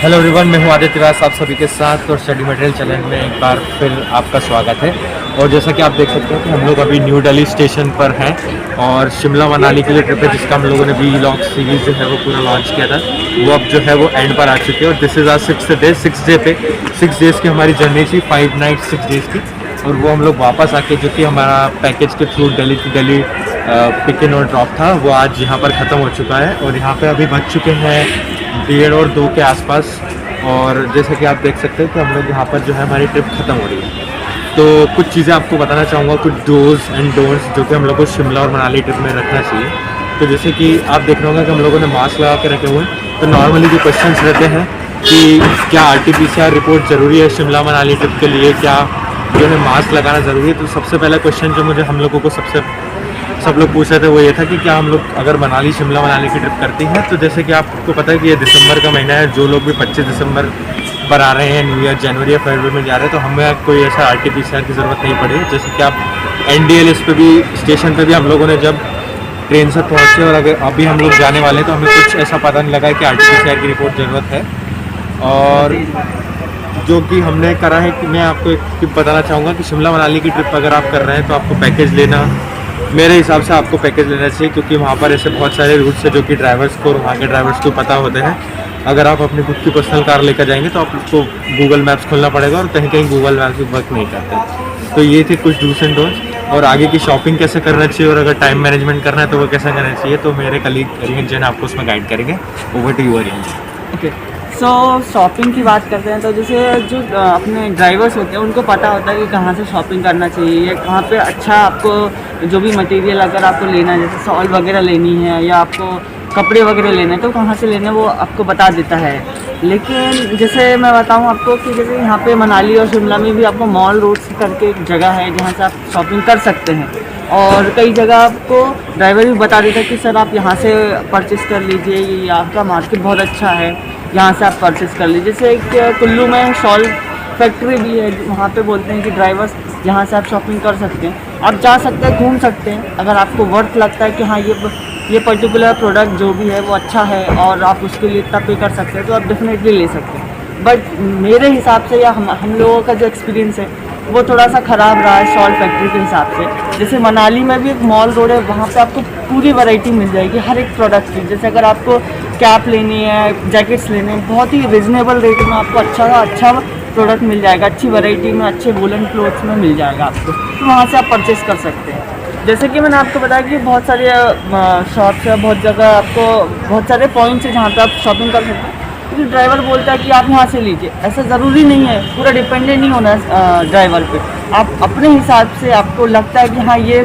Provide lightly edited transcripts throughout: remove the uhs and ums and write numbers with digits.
Hello everyone, मैं हूं आदित्य व्यास आप सभी के साथ और स्टडी मटेरियल चैनल में एक बार फिर आपका स्वागत है। और जैसा कि आप देख सकते हैं कि हम लोग अभी न्यू दिल्ली स्टेशन पर हैं और शिमला मनाली के लिए ट्रिप है जिसका हम लोगों ने वीलॉग सीरीज जो है वो पूरा लॉन्च किया था। वो अब जो है वो एंड पर आ चुकी है और this is our 6th day. 6 day पे 6 डेज़ की हमारी जर्नी थी, 5 नाइट 6 डेज़ की। और वो हम लोग वापस आके जो कि हमारा पैकेज के through Delhi to Delhi pick in और ड्रॉप था वो आज यहाँ पर ख़त्म हो चुका है। और यहाँ पे अभी बज चुके हैं 1:30 और 2 के आसपास। और जैसे कि आप देख सकते हैं कि हम लोग यहाँ पर जो है हमारी ट्रिप ख़त्म हो रही है। तो कुछ चीज़ें आपको बताना चाहूँगा, कुछ डोज़ एंड डोंट्स जो कि हम लोग को शिमला और मनाली ट्रिप में रखना चाहिए। तो जैसे कि आप देख रहे होंगे कि हम लोगों ने मास्क लगा के रखे हुए हैं। तो नॉर्मली जो क्वेश्चंस रहते हैं कि क्या RT-PCR रिपोर्ट ज़रूरी है शिमला मनाली ट्रिप के लिए, क्या जो है मास्क लगाना ज़रूरी है। तो सबसे पहला क्वेश्चन जो मुझे हम लोगों को सब लोग पूछ रहे थे वो ये था कि क्या हम लोग अगर मनाली शिमला मनाली की ट्रिप करती हैं तो जैसे कि आपको पता है कि ये दिसंबर का महीना है, जो लोग भी 25 दिसंबर पर आ रहे हैं, न्यू ईयर जनवरी या फरवरी में जा रहे हैं, तो हमें कोई ऐसा RT-PCR की ज़रूरत नहीं पड़ी है। जैसे कि आप NDL पे भी स्टेशन पे भी हम लोगों ने जब ट्रेन से पहुँचे और अगर अभी हम लोग जाने वाले हैं तो हमें कुछ ऐसा पता नहीं लगा कि RT-PCR की रिपोर्ट ज़रूरत है। और जो कि हमने करा है कि मैं आपको एक टिप बताना चाहूँगा कि शिमला मनाली की ट्रिप अगर आप कर रहे हैं तो आपको पैकेज लेना, मेरे हिसाब से आपको पैकेज लेना चाहिए, क्योंकि वहाँ पर ऐसे बहुत सारे रूट्स हैं जो कि ड्राइवर्स को और वहाँ के ड्राइवर्स को पता होते हैं। अगर आप अपनी खुद की पर्सनल कार लेकर जाएंगे तो आपको गूगल मैप्स खोलना पड़ेगा और कहीं कहीं गूगल मैप्स भी वर्क नहीं करते। तो ये थे कुछ डूस एंड डोंट्स। और आगे की शॉपिंग कैसे करना चाहिए और अगर टाइम मैनेजमेंट करना है तो वो कैसे करना चाहिए, तो मेरे कलीग अरियन जैन आपको उसमें गाइड करेंगे। Over to you Aryan. Okay, so shopping की बात करते हैं तो जैसे जो अपने ड्राइवर्स होते हैं उनको पता होता है कि कहाँ से शॉपिंग करना चाहिए या कहाँ पे अच्छा आपको जो भी मटेरियल अगर आपको लेना है, जैसे सॉल वगैरह लेनी है या आपको कपड़े वगैरह लेने हैं तो कहाँ से लेना है वो आपको बता देता है। लेकिन जैसे मैं बताऊँ आपको कि जैसे यहाँ पे मनाली और शिमला में भी आपको मॉल रोड्स करके एक जगह है जहाँ से आप शॉपिंग कर सकते हैं। और कई जगह आपको ड्राइवर भी बता देता है कि सर आप यहाँ से परचेज़ कर लीजिए, ये यहाँ का मार्केट बहुत अच्छा है, यहाँ से आप परचेज़ कर लीजिए। जैसे एक कुल्लू में शॉल फैक्ट्री भी है, वहाँ पे बोलते हैं कि ड्राइवर्स यहाँ से आप शॉपिंग कर सकते हैं, आप जा सकते हैं, घूम सकते हैं। अगर आपको वर्थ लगता है कि हाँ ये पर्टिकुलर प्रोडक्ट जो भी है वो अच्छा है और आप उसके लिए इतना पे कर सकते हैं तो आप डेफिनेटली ले सकते हैं। बट मेरे हिसाब से या हम लोगों का जो एक्सपीरियंस है वो थोड़ा सा ख़राब रहा है सॉल्ट फैक्ट्री के हिसाब से। जैसे मनाली में भी एक मॉल रोड है, वहाँ पे आपको पूरी वैरायटी मिल जाएगी हर एक प्रोडक्ट की। जैसे अगर आपको कैप लेनी है, जैकेट्स लेने हैं, बहुत ही रिजनेबल रेट में आपको अच्छा प्रोडक्ट मिल जाएगा, अच्छी वैरायटी में, अच्छे वूलन क्लोथ्स में मिल जाएगा आपको, तो वहाँ से आप परचेज़ कर सकते हैं। जैसे कि मैंने आपको बताया कि बहुत सारे शॉप्स है, बहुत जगह आपको बहुत सारे पॉइंट्स हैं जहाँ पे आप शॉपिंग कर सकते हैं। तो ड्राइवर बोलता है कि आप यहाँ से लीजिए, ऐसा ज़रूरी नहीं है, पूरा डिपेंडेंट नहीं होना है ड्राइवर पे। आप अपने हिसाब से आपको लगता है कि हाँ ये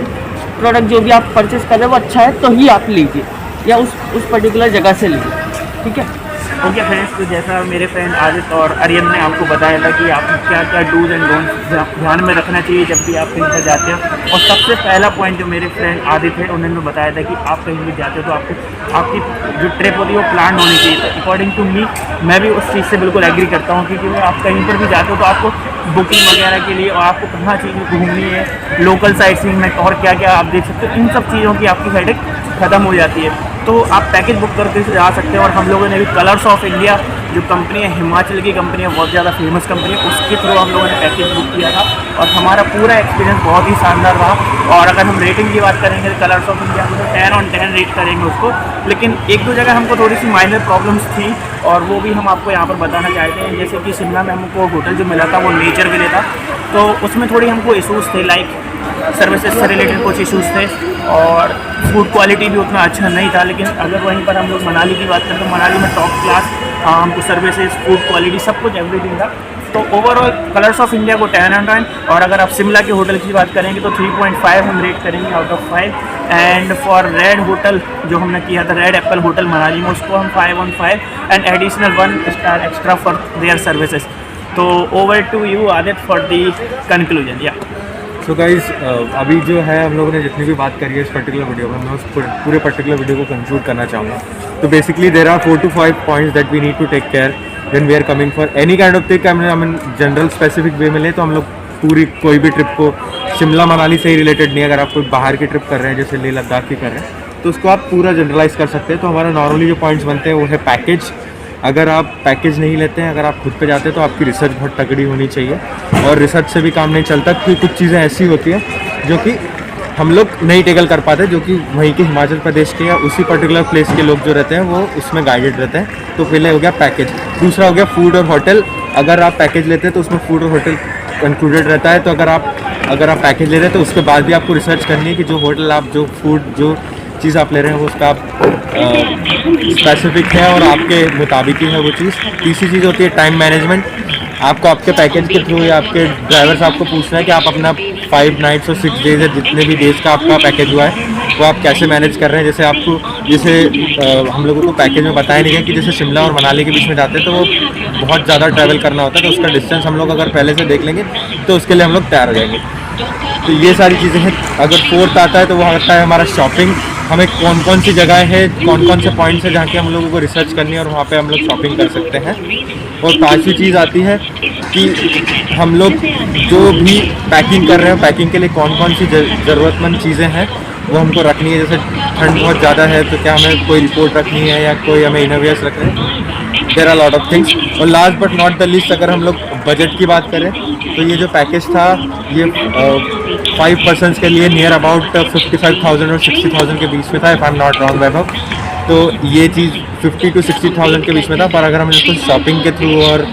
प्रोडक्ट जो भी आप परचेज़ कर रहे हैं वो अच्छा है तो ही आप लीजिए या उस पर्टिकुलर जगह से लीजिए, ठीक है। ओके फ्रेंड्स, तो जैसा मेरे फ्रेंड आदित्य और अरियन ने आपको बताया था कि आपको क्या क्या डूज एंड डोंट्स ध्यान में रखना चाहिए जब भी आप कहीं पर जाते हैं। और सबसे पहला पॉइंट जो मेरे फ्रेंड आदित्य है उन्होंने बताया था कि आप कहीं भी जाते हो तो आपकी जो ट्रिप होती है वो प्लान होनी चाहिए। तो अकॉर्डिंग टू मी मैं भी उस चीज़ से बिल्कुल एग्री करता हूँ, क्योंकि आप कहीं पर भी जाते हो तो आपको बुकिंग वगैरह के लिए और आपको कहाँ चीज़ें घूमनी है, लोकल साइट सीइंग में और क्या क्या आप देख सकते हो, इन सब चीज़ों की आपकी हेडेक ख़त्म हो जाती है। तो आप पैकेज बुक करके जा सकते हैं। और हम लोगों ने भी कलर्स ऑफ इंडिया जो कंपनी है, हिमाचल की कंपनी है, बहुत ज़्यादा फेमस कंपनी है, उसके थ्रू हम लोगों ने पैकेज बुक किया था और हमारा पूरा एक्सपीरियंस बहुत ही शानदार रहा। और अगर हम रेटिंग की बात करेंगे तो कलर्स ऑफ इंडिया में तो 10 on 10 रेट करेंगे उसको। लेकिन एक दो जगह हमको थोड़ी सी माइनर प्रॉब्लम्स थी और वो भी हम आपको यहाँ पर बताना चाहते हैं। जैसे कि शिमला में हमको होटल जो मिला था वो नेचर विले था, तो उसमें थोड़ी हमको इशूज़ थे, लाइक सर्विसेज से रिलेटेड कुछ इशूज़ थे और फूड क्वालिटी भी उतना अच्छा नहीं था। लेकिन अगर वहीं पर हम लोग मनाली की बात करें तो मनाली में टॉप क्लास हमको सर्विसेज, फूड क्वालिटी, सब कुछ एवरीथिंग था। तो ओवरऑल कलर्स ऑफ इंडिया को 10 on 10। और अगर आप शिमला के होटल की बात करेंगे तो 3.5 हम रेट करेंगे out of 5। And for red hotel जो हमने किया था, रेड एप्पल होटल मनाली में, उसको हम 5 on 5 and additional 1 star extra for their services. तो over to you Aditya for the conclusion. Yeah so guys, अभी जो है हम लोगों ने जितनी भी बात करी है इस पर्टिकुलर वीडियो में, मैं उस पूरे पर्टिकुलर वीडियो को कंक्लूड करना चाहूँगा। तो basically there are 4 to 5 points that we need to take care when we are coming for any kind of trip. हम जनरल स्पेसिफिक वे में लें तो हम लोग पूरी कोई भी ट्रिप को शिमला मनाली से ही रिलेटेड नहीं, अगर आप कोई बाहर की ट्रिप कर रहे हैं जैसे लेह लद्दाख की कर रहे हैं तो उसको आप पूरा जनरलाइज कर सकते हैं। तो हमारा नॉर्मली जो पॉइंट्स बनते हैं वो है पैकेज, अगर आप पैकेज नहीं लेते हैं, अगर आप खुद पे जाते हैं तो आपकी रिसर्च बहुत तगड़ी होनी चाहिए, और रिसर्च से भी काम नहीं चलता, क्योंकि कुछ चीज़ें ऐसी होती हैं जो कि हम लोग नहीं टेकल कर पाते, जो कि वहीं के हिमाचल प्रदेश के या उसी पर्टिकुलर प्लेस के लोग जो रहते हैं वो उसमें गाइडेड रहते हैं। तो पहले हो गया पैकेज, दूसरा हो गया फूड और होटल। अगर आप पैकेज लेते हैं तो उसमें फूड और होटल इंक्लूडेड रहता है। तो अगर आप पैकेज ले रहे हैं तो उसके बाद भी आपको रिसर्च करनी है कि जो होटल आप, जो फूड, जो चीज़ आप ले रहे हैं वो उसका आप स्पेसिफिक है और आपके मुताबिक ही है वो चीज़। तीसरी चीज़ होती है टाइम मैनेजमेंट। आपको आपके पैकेज के थ्रू या आपके ड्राइवर से आपको पूछना है कि आप अपना 5 नाइट्स और 6 डेज या जितने भी डेज़ का आपका पैकेज हुआ है वो आप कैसे मैनेज कर रहे हैं। जैसे हम लोगों को पैकेज में बताया नहीं गया कि जैसे शिमला और मनाली के बीच में जाते हैं तो वो बहुत ज़्यादा ट्रैवल करना होता है, तो उसका डिस्टेंस हम लोग अगर पहले से देख लेंगे तो उसके लिए हम लोग तैयार हो जाएंगे। तो ये सारी चीज़ें हैं। अगर फोर्थ आता है तो वो आता है हमारा शॉपिंग। हमें कौन कौन सी जगह है, कौन कौन से पॉइंट्स है जहाँ के हम लोगों को रिसर्च करनी है और वहाँ पे हम लोग शॉपिंग कर सकते हैं। और पांचवी चीज़ आती है कि हम लोग जो भी पैकिंग कर रहे हैं, पैकिंग के लिए कौन कौन सी ज़रूरतमंद चीज़ें हैं वो हमको रखनी है। जैसे ठंड बहुत ज़्यादा है तो क्या हमें कोई रिपोर्ट रखनी है या कोई हमें इनोवेयर्स रखना है। There are lot of things. और last but not the least, अगर हम लोग बजट की बात करें तो ये जो पैकेज था ये 5 पर्सन्स के लिए नियर अबाउट 55,000 और 60,000 के बीच में था, if I am not wrong Vaibhav. तो ये चीज़ 50 to 60,000 के बीच में था। पर अगर हम इसको शॉपिंग के थ्रू और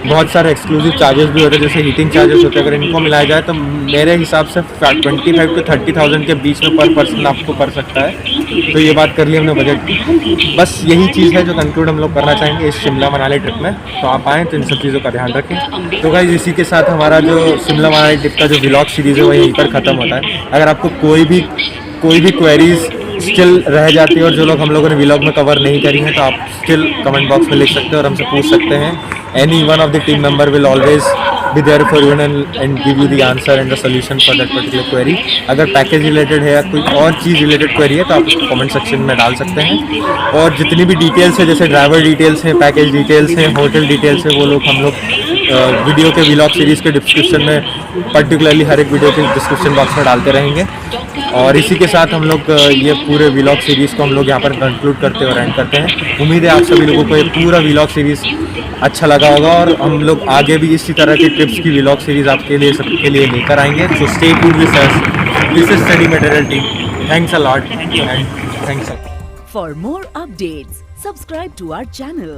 बहुत सारे एक्सक्लूसिव चार्जेस भी होते हैं जैसे हीटिंग चार्जेस होते हैं, अगर इनको मिलाया जाए तो मेरे हिसाब से 25 to 30,000 के बीच में पर पर्सन आपको पड़ सकता है। तो ये बात कर ली हमने बजट की। बस यही चीज़ है जो कंक्लूड हम लोग करना चाहेंगे इस शिमला मनाली ट्रिप में। तो आप आएँ तो इन सब चीज़ों का ध्यान रखें। तो गाइस इसी के साथ हमारा जो शिमला मनाली ट्रिप का जो व्लॉग सीरीज़ है वो यहीं पर ख़त्म होता है। अगर आपको कोई भी क्वेरीज स्टिल रह जाती है और जो लोग हम लोगों ने व्लॉग में कवर नहीं करी हैं तो आप स्टिल कमेंट बॉक्स में लिख सकते हैं और हमसे पूछ सकते हैं। Any one of the team member will always be there for you and give you the answer and the solution for that particular query. अगर पैकेज रिलेटेड है या कोई और चीज़ रिलेटेड क्वेरी है तो आप उसको कमेंट सेक्शन में डाल सकते हैं। और जितनी भी डिटेल्स है, जैसे ड्राइवर डिटेल्स हैं, पैकेज डिटेल्स हैं, होटल डिटेल्स है, वो लोग हम लोग वीडियो के व्लॉग सीरीज़ के डिस्क्रिप्शन में, पर्टिकुलरली हर एक वीडियो के डिस्क्रिप्शन बॉक्स में डालते रहेंगे। और इसी के साथ हम लोग ये पूरे व्लॉग सीरीज़ को हम लोग यहाँ पर कंक्लूड करते और एंड करते हैं। उम्मीद है आप सभी लोगों को ये पूरा व्लॉग सीरीज़ अच्छा लगा होगा और हम लोग आगे भी इसी तरह की ट्रिप्स की व्लॉग सीरीज़ आपके लिए, सबके लिए लेकर आएंगे। So stay tuned with us. This is study material team. Thanks a lot and thanks. For more updates, subscribe to our channel.